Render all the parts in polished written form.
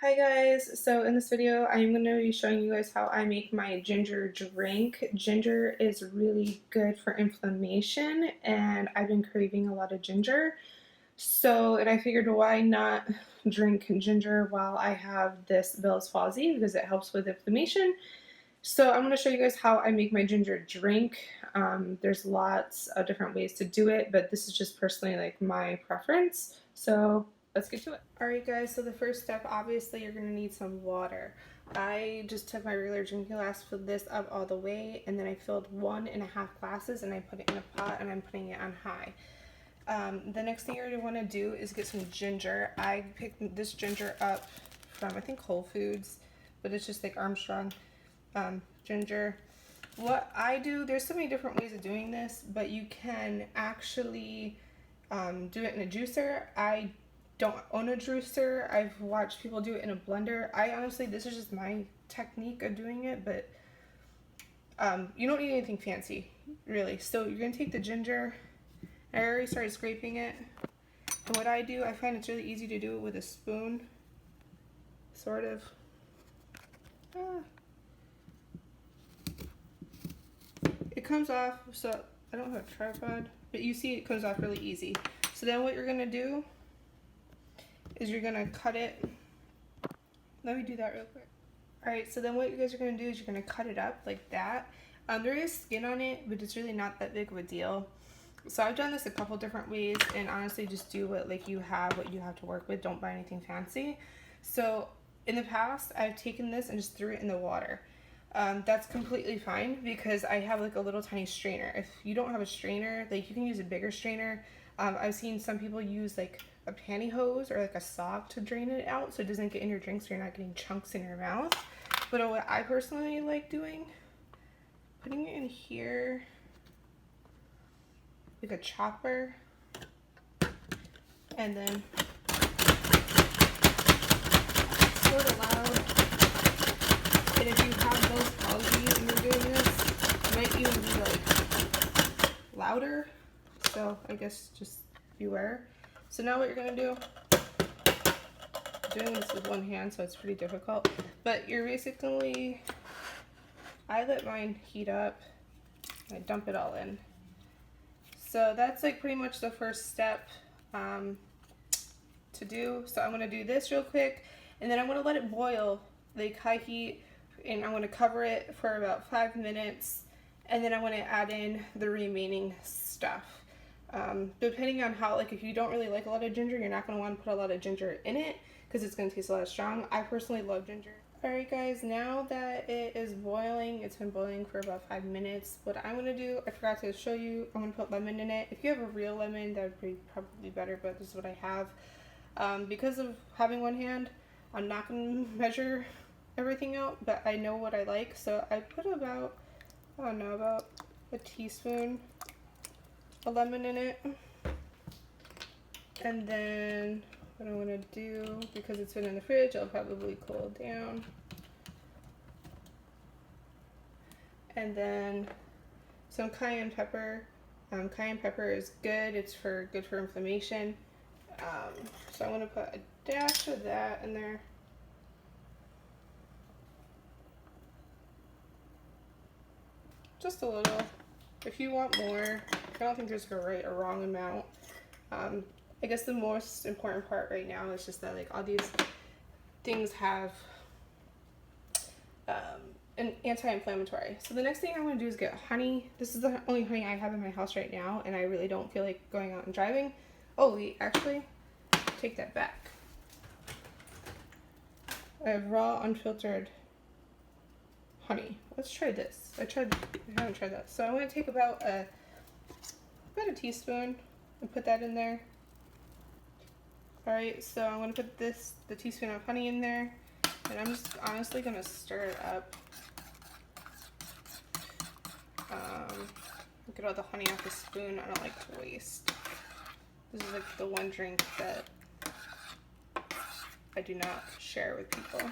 Hi guys, so in this video I'm going to be showing you guys how I make my ginger drink. Ginger is really good for inflammation and I've been craving a lot of ginger. And I figured why not drink ginger while I have this Bell's palsy because it helps with inflammation. So I'm going to show you guys how I make my ginger drink. There's lots of different ways to do it, but this is just personally like my preference. So let's get to it. Alright guys, so the first step, obviously you're going to need some water. I just took my regular drinking glass, filled this up all the way, and then I filled 1.5 glasses and I put it in a pot and I'm putting it on high. The next thing you're going to want to do is get some ginger. I picked this ginger up from I think Whole Foods, but it's just like Armstrong ginger. What I do, there's so many different ways of doing this, but you can actually do it in a juicer. I don't own a juicer. I've watched people do it in a blender. I honestly, this is just my technique of doing it, but you don't need anything fancy, really. So you're gonna take the ginger. I already started scraping it. And what I do, I find it's really easy to do it with a spoon, sort of. It comes off, so I don't have a tripod, but you see it comes off really easy. So then what you're gonna do is you're gonna cut it. Let me do that real quick. Alright, so then what you guys are gonna do is you're gonna cut it up like that. There is skin on it, but it's really not that big of a deal. So I've done this a couple different ways, and honestly just do what you have to work with. Don't buy anything fancy. So in the past, I've taken this and just threw it in the water. That's completely fine because I have like a little tiny strainer. If you don't have a strainer, like you can use a bigger strainer. I've seen some people use like a pantyhose or like a sock to drain it out so it doesn't get in your drink so you're not getting chunks in your mouth. But what I personally like doing, putting it in here like a chopper, and then sort of loud. And if you have those palsy and you're doing this, it might even be like louder. So I guess just beware. So now what you're gonna do, I'm doing this with one hand, so it's pretty difficult. But you're basically, I let mine heat up and I dump it all in. So that's like pretty much the first step to do. So I'm gonna do this real quick, and then I'm gonna let it boil like high heat, and I'm gonna cover it for about 5 minutes, and then I'm gonna add in the remaining stuff. Depending on how, like if you don't really like a lot of ginger, you're not gonna want to put a lot of ginger in it because it's gonna taste a lot strong. I personally love ginger. Alright guys, now that it is boiling, it's been boiling for about 5 minutes. What I'm going to do, I forgot to show you, I'm going to put lemon in it. If you have a real lemon, that would be probably better, but this is what I have. Because of having one hand, I'm not going to measure everything out, but I know what I like. So I put about, I don't know, about a teaspoon of lemon in it. And then what I'm going to do, because it's been in the fridge, I'll probably cool it down. And then some cayenne pepper. Cayenne pepper is good. It's good for inflammation. So I'm going to put a dash of that in there. Just a little. If you want more, I don't think there's a right or wrong amount. I guess the most important part right now is just that like all these things have an anti-inflammatory. So the next thing I'm going to do is get honey. This is the only honey I have in my house right now, and I really don't feel like going out and driving. Oh wait, actually, take that back. I have raw, unfiltered honey. Let's try this. I haven't tried that. So I'm going to take about a teaspoon and put that in there. Alright, so I'm going to put the teaspoon of honey in there, and I'm just honestly going to stir it up. Get all the honey off the spoon. I don't like to waste. This is like the one drink that I do not share with people.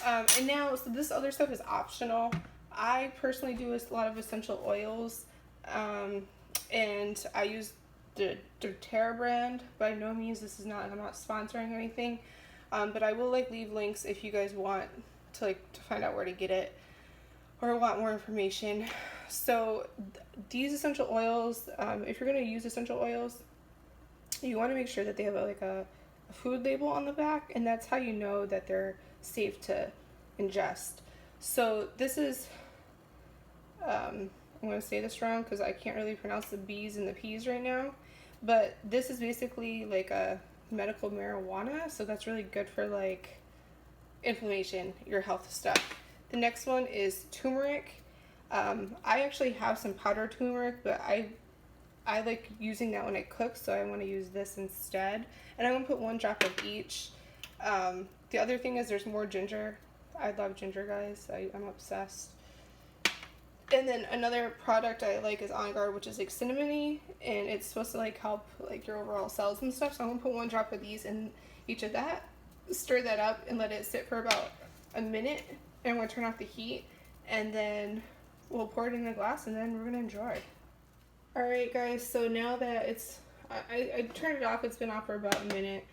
And now, so this other stuff is optional. I personally do a lot of essential oils, and I use the doTERRA brand. By no means, I'm not sponsoring anything. but I will like leave links if you guys want to find out where to get it or want more information. So these essential oils, if you're going to use essential oils, you want to make sure that they have a food label on the back, and that's how you know that they're safe to ingest. So this is, I'm going to say this wrong because I can't really pronounce the B's and the P's right now, but this is basically like a medical marijuana, so that's really good for like inflammation, your health stuff. The next one is turmeric. I actually have some powdered turmeric, but I like using that when I cook, so I want to use this instead. And I'm going to put 1 drop of each. The other thing is there's more ginger. I love ginger, guys. I'm obsessed. And then another product I like is On Guard, which is like cinnamony, and it's supposed to like help like your overall cells and stuff. So I'm going to put 1 drop of these in each of that. Stir that up and let it sit for about a minute. And I'm going to turn off the heat, and then we'll pour it in a glass, and then we're going to enjoy. Alright guys, so now that I turned it off, it's been off for about a minute.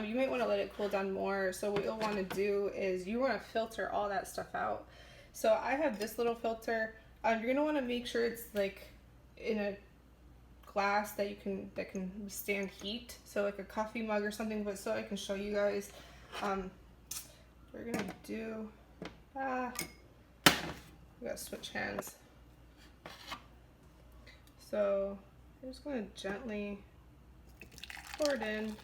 You might want to let it cool down more. So what you'll want to do is you want to filter all that stuff out. So I have this little filter. You're going to want to make sure it's like in a glass that can withstand heat. So like a coffee mug or something, but so I can show you guys. We're going to do, we gotta switch hands. So I'm just going to gently pour it in.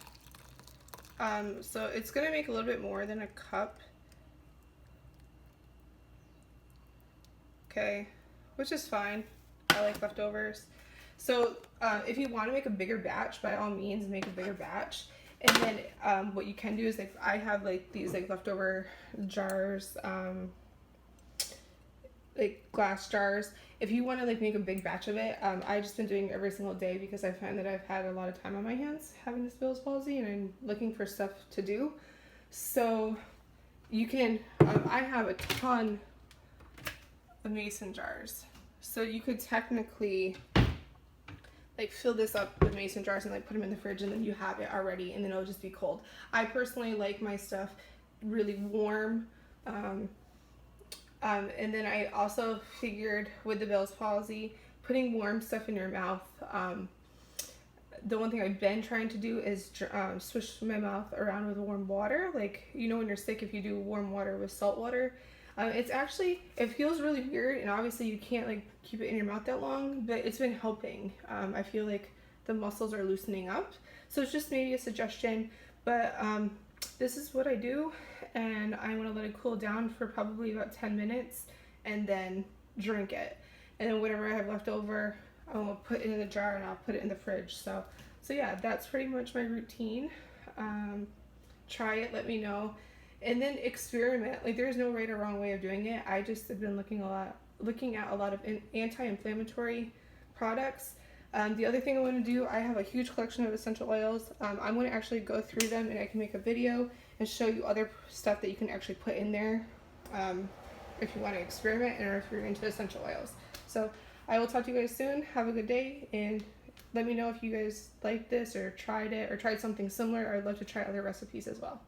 So it's going to make a little bit more than a cup. Okay, which is fine. I like leftovers. So if you want to make a bigger batch, by all means make a bigger batch. And then what you can do is like I have like these like leftover jars, like glass jars. If you want to like make a big batch of it, I've just been doing it every single day because I find that I've had a lot of time on my hands having this Bell's palsy, and I'm looking for stuff to do. So you can, I have a ton of mason jars. So you could technically like fill this up with mason jars and like put them in the fridge, and then you have it already, and then it'll just be cold. I personally like my stuff really warm. And then I also figured with the Bell's palsy, putting warm stuff in your mouth, the one thing I've been trying to do is swish my mouth around with warm water. Like, you know when you're sick, if you do warm water with salt water, it's actually, it feels really weird, and obviously you can't like keep it in your mouth that long, but it's been helping. I feel like the muscles are loosening up. So it's just maybe a suggestion, but this is what I do, and I want to let it cool down for probably about 10 minutes and then drink it. And then whatever I have left over, I'll put it in the jar and I'll put it in the fridge. So yeah, that's pretty much my routine. Try it, let me know, and then experiment. Like, there's no right or wrong way of doing it. I just have been looking at a lot of anti-inflammatory products. The other thing I want to do, I have a huge collection of essential oils. I'm going to actually go through them, and I can make a video and show you other stuff that you can actually put in there if you want to experiment, or if you're into essential oils. So I will talk to you guys soon. Have a good day, and let me know if you guys like this or tried it or tried something similar. I'd love to try other recipes as well.